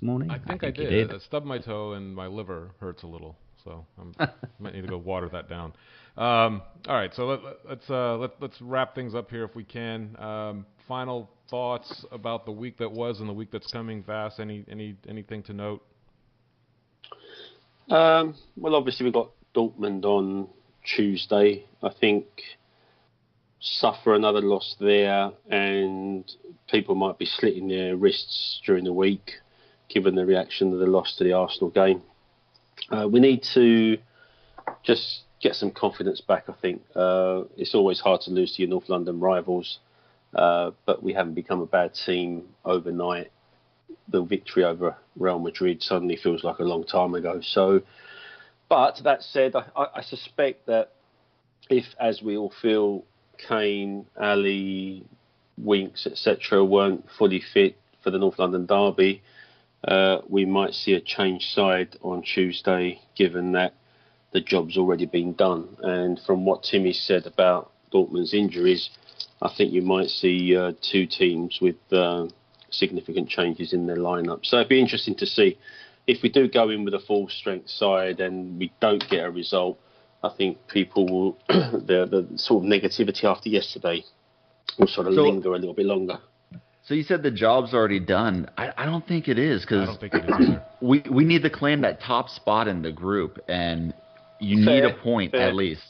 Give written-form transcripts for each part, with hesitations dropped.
morning? I think I you did. I stubbed my toe and my liver hurts a little, so I might need to go water that down. All right, so let's wrap things up here if we can. Final thoughts about the week that was and the week that's coming. Vass, anything to note? Well, obviously we've got Dortmund on Tuesday. I think suffer another loss there, and people might be slitting their wrists during the week, given the reaction of the loss to the Arsenal game. We need to just get some confidence back, I think. It's always hard to lose to your North London rivals, but we haven't become a bad team overnight. The victory over Real Madrid suddenly feels like a long time ago. So, but that said, I suspect that if, as we all feel, Kane, Ali, Winks, etc., weren't fully fit for the North London derby, we might see a changed side on Tuesday, given that the job's already been done. And from what Timmy said about Dortmund's injuries, I think you might see two teams with significant changes in their lineup. So it'd be interesting to see if we do go in with a full strength side and we don't get a result. I think people will the sort of negativity after yesterday will sort of linger a little bit longer. So you said the job's already done. I don't think it is, because I don't think it is either. we need to claim that top spot in the group, and you need a point at least.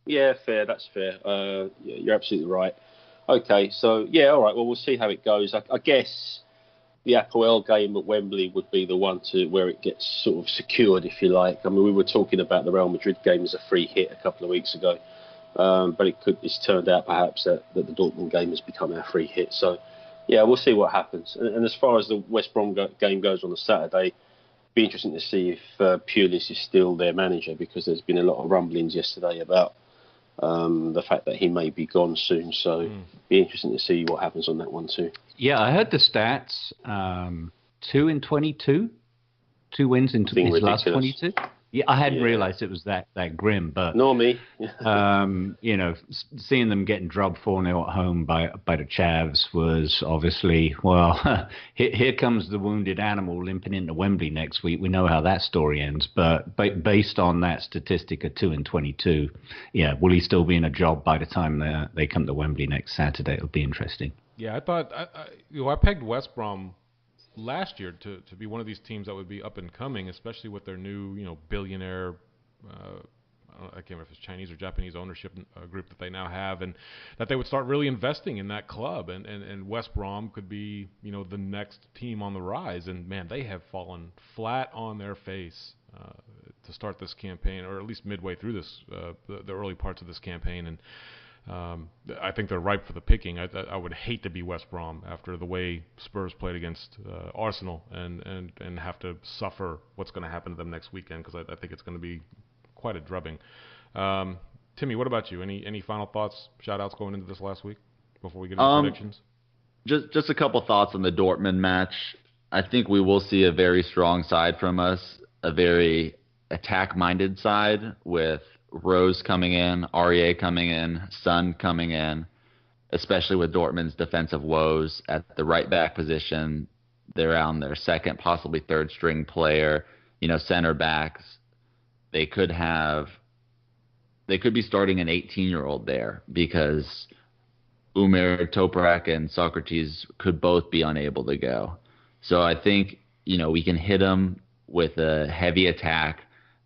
Yeah, fair. That's fair. Yeah, you're absolutely right. Okay, so yeah, all right. Well, we'll see how it goes. I guess the Apoel game at Wembley would be the one where it gets sort of secured, if you like. I mean, we were talking about the Real Madrid game as a free hit a couple of weeks ago, but it's turned out perhaps that the Dortmund game has become our free hit. So yeah, we'll see what happens. And as far as the West Brom game goes on the Saturday, be interesting to see if Pulis is still their manager, because there's been a lot of rumblings yesterday about the fact that he may be gone soon. So be interesting to see what happens on that one too. Yeah, I heard the stats. 2 in 22, 2 wins in his last 22. Yeah, I hadn't realised it was that grim, but nor me. Seeing them getting drubbed 4-0 at home by the Chavs was obviously, well, here comes the wounded animal limping into Wembley next week. We know how that story ends, but based on that statistic of 2 in 22, will he still be in a job by the time they come to Wembley next Saturday? It'll be interesting. Yeah, I thought I pegged West Brom last year to be one of these teams that would be up and coming, especially with their new billionaire I can't remember if it's Chinese or Japanese ownership group that they now have, and that they would start really investing in that club, and West Brom could be the next team on the rise. And man, they have fallen flat on their face to start this campaign, or at least midway through this the early parts of this campaign. And I think they're ripe for the picking. I would hate to be West Brom after the way Spurs played against Arsenal and have to suffer what's going to happen to them next weekend, because I think it's going to be quite a drubbing. Timmy, what about you? Any final thoughts, shout-outs going into this last week before we get into predictions? Just a couple thoughts on the Dortmund match. I think we will see a very strong side from us, a very attack-minded side with Rose coming in, Aurier coming in, Son coming in, especially with Dortmund's defensive woes at the right back position. They're on their second, possibly third string player, center backs. They could be starting an 18-year-old there, because Umir, Toprak, and Socrates could both be unable to go. So I think, we can hit them with a heavy attack,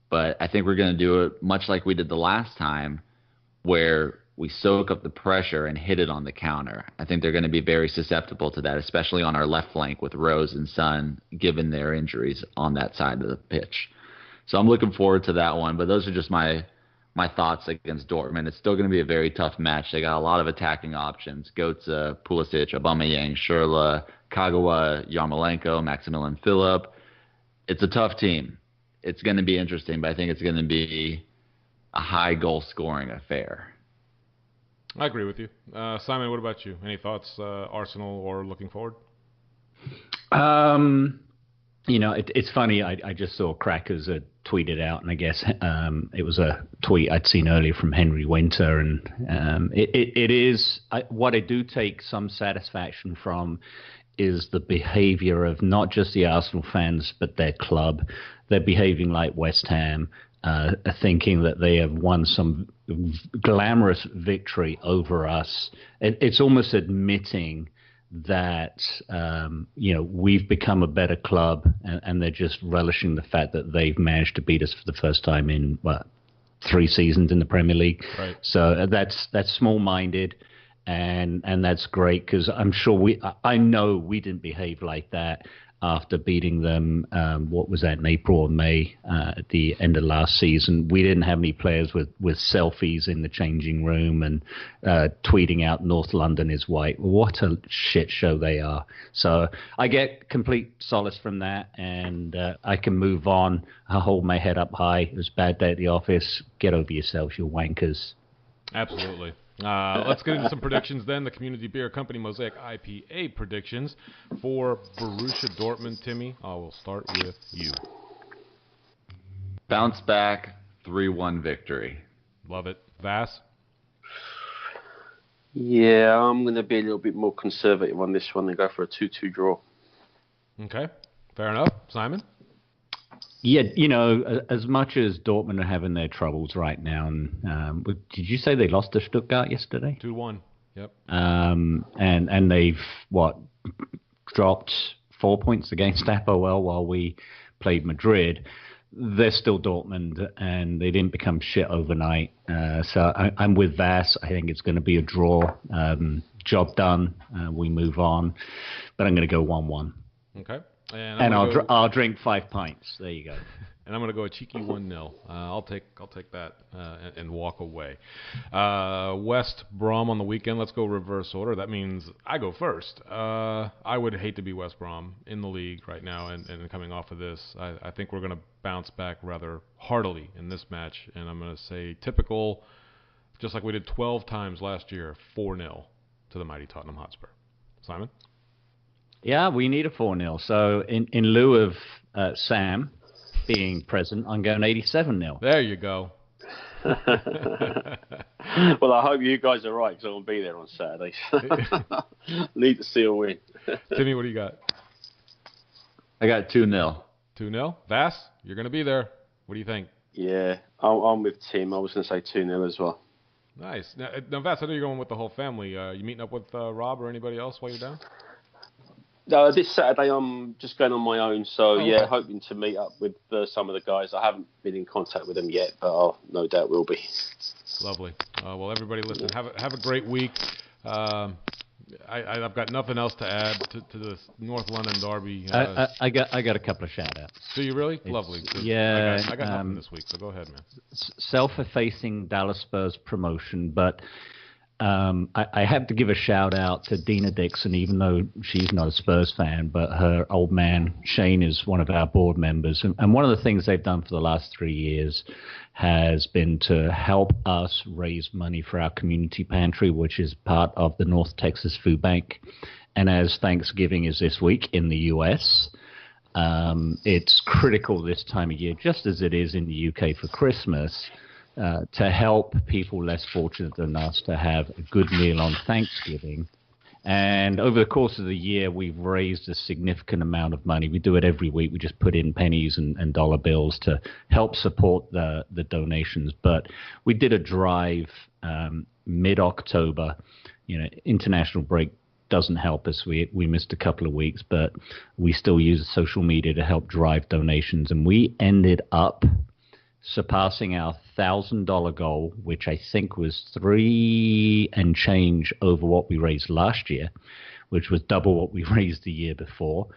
but I think we're going to do it much like we did the last time, where we soak up the pressure and hit it on the counter. I think they're going to be very susceptible to that, especially on our left flank with Rose and Son, given their injuries on that side of the pitch. So I'm looking forward to that one, but those are just my thoughts against Dortmund. It's still going to be a very tough match. They got a lot of attacking options: Götze, Pulisic, Aubameyang, Schürrle, Kagawa, Yarmolenko, Maximilian Philipp. It's a tough team. It's going to be interesting, but I think it's going to be a high goal-scoring affair. I agree with you. Simon, what about you? Any thoughts, Arsenal or looking forward? It's funny. I just saw Crackers tweeted out, and I guess it was a tweet I'd seen earlier from Henry Winter, and it is what I do take some satisfaction from is the behavior of not just the Arsenal fans, but their club. They're behaving like West Ham, thinking that they have won some glamorous victory over us. It's almost admitting that we've become a better club, and they're just relishing the fact that they've managed to beat us for the first time in 3 seasons in the Premier League. Right. So that's small-minded, and that's great, because I know we didn't behave like that after beating them, what was that, in April or May, at the end of last season. We didn't have any players with selfies in the changing room and tweeting out North London is white. What a shit show they are. So I get complete solace from that, and I can move on. I hold my head up high. It was a bad day at the office. Get over yourselves, you wankers. Absolutely. Let's get into some predictions then. The Community Beer Company Mosaic IPA predictions for Borussia Dortmund. Timmy, I will start with you. Bounce back, 3-1 victory. Love it. Vass? Yeah, I'm going to be a little bit more conservative on this one and go for a 2-2 draw. Okay, fair enough. Simon? Yeah, as much as Dortmund are having their troubles right now, and did you say they lost to Stuttgart yesterday? 2-1. Yep. And they've dropped 4 points against APOL while we played Madrid. They're still Dortmund, and they didn't become shit overnight. So I'm with Vass. I think it's going to be a draw. Job done. We move on, but I'm going to go 1-1. Okay. And I'll drink 5 pints. There you go. And I'm going to go a cheeky 1-0. I'll take that and walk away. West Brom on the weekend. Let's go reverse order. That means I go first. I would hate to be West Brom in the league right now and coming off of this. I think we're going to bounce back rather heartily in this match. And I'm going to say typical, just like we did 12 times last year, 4-0 to the mighty Tottenham Hotspur. Simon? Yeah, we need a 4-0. So in lieu of Sam being present, I'm going 87-0. There you go. Well, I hope you guys are right, because I won't be there on Saturday. Need to see a win. Timmy, what do you got? I got 2-0. 2-0? Vass, you're going to be there. What do you think? Yeah, I'm with Tim. I was going to say 2-0 as well. Nice. Now, Vass, I know you're going with the whole family. You meeting up with Rob or anybody else while you're down? This Saturday I'm just going on my own, so okay. Hoping to meet up with some of the guys. I haven't been in contact with them yet, but I no doubt will be. Lovely. Well, everybody, listen. Have a great week. I've got nothing else to add to this North London derby. I got a couple of shout outs. Do you really? Lovely. Yeah. I got nothing this week, so go ahead, man. Self-effacing Dallas Spurs promotion, but I have to give a shout out to Dina Dixon, even though she's not a Spurs fan, but her old man Shane is one of our board members. And one of the things they've done for the last 3 years has been to help us raise money for our community pantry, which is part of the North Texas Food Bank. And as Thanksgiving is this week in the U.S., it's critical this time of year, just as it is in the UK for Christmas, to help people less fortunate than us to have a good meal on Thanksgiving. And over the course of the year, we've raised a significant amount of money. We do it every week. We just put in pennies and dollar bills to help support the donations. But we did a drive mid-October. International break doesn't help us. We missed a couple of weeks, but we still use social media to help drive donations. And we ended up surpassing our $1,000 goal, which I think was 3 and change over what we raised last year, which was double what we raised the year before.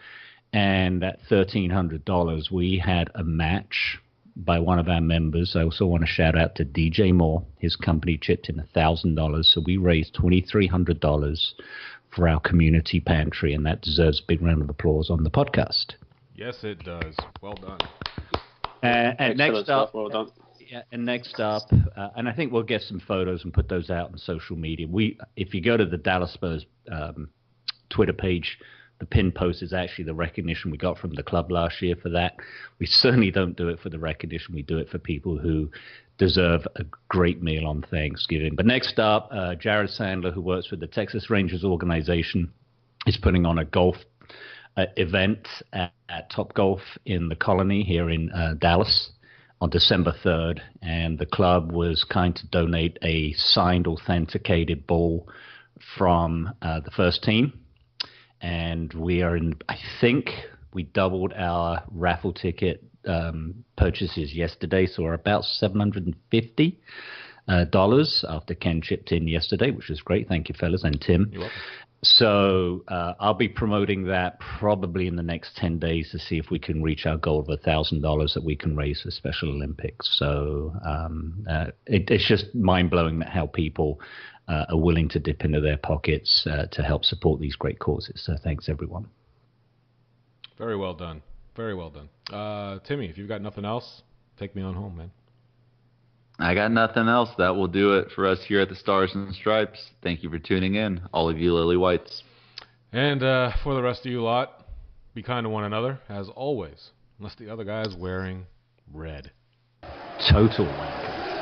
And at $1,300, we had a match by one of our members. I also want to shout out to DJ Moore. His company chipped in $1,000, so we raised $2,300 for our community pantry, and that deserves a big round of applause on the podcast. Yes, it does. Well done. And next up, well done. And I think we'll get some photos and put those out on social media. If you go to the Dallas Spurs Twitter page, the pin post is actually the recognition we got from the club last year for that. We certainly don't do it for the recognition. We do it for people who deserve a great meal on Thanksgiving. But next up, Jared Sandler, who works with the Texas Rangers organization, is putting on a golf event at Top Golf in the Colony here in Dallas on December 3rd, and the club was kind to donate a signed, authenticated ball from the first team, and we are in. I think we doubled our raffle ticket purchases yesterday, so we're about $750 after Ken chipped in yesterday, which is great. Thank you, fellas, and Tim. You're welcome. So I'll be promoting that probably in the next 10 days to see if we can reach our goal of $1,000 that we can raise for Special Olympics. So it's just mind-blowing how people are willing to dip into their pockets to help support these great causes. So thanks, everyone. Very well done. Very well done. Timmy, if you've got nothing else, take me on home, man. I got nothing else. That will do it for us here at the Stars and Stripes. Thank you for tuning in, all of you Lily Whites. And for the rest of you lot, be kind to one another, as always, unless the other guy's wearing red. Total wanker.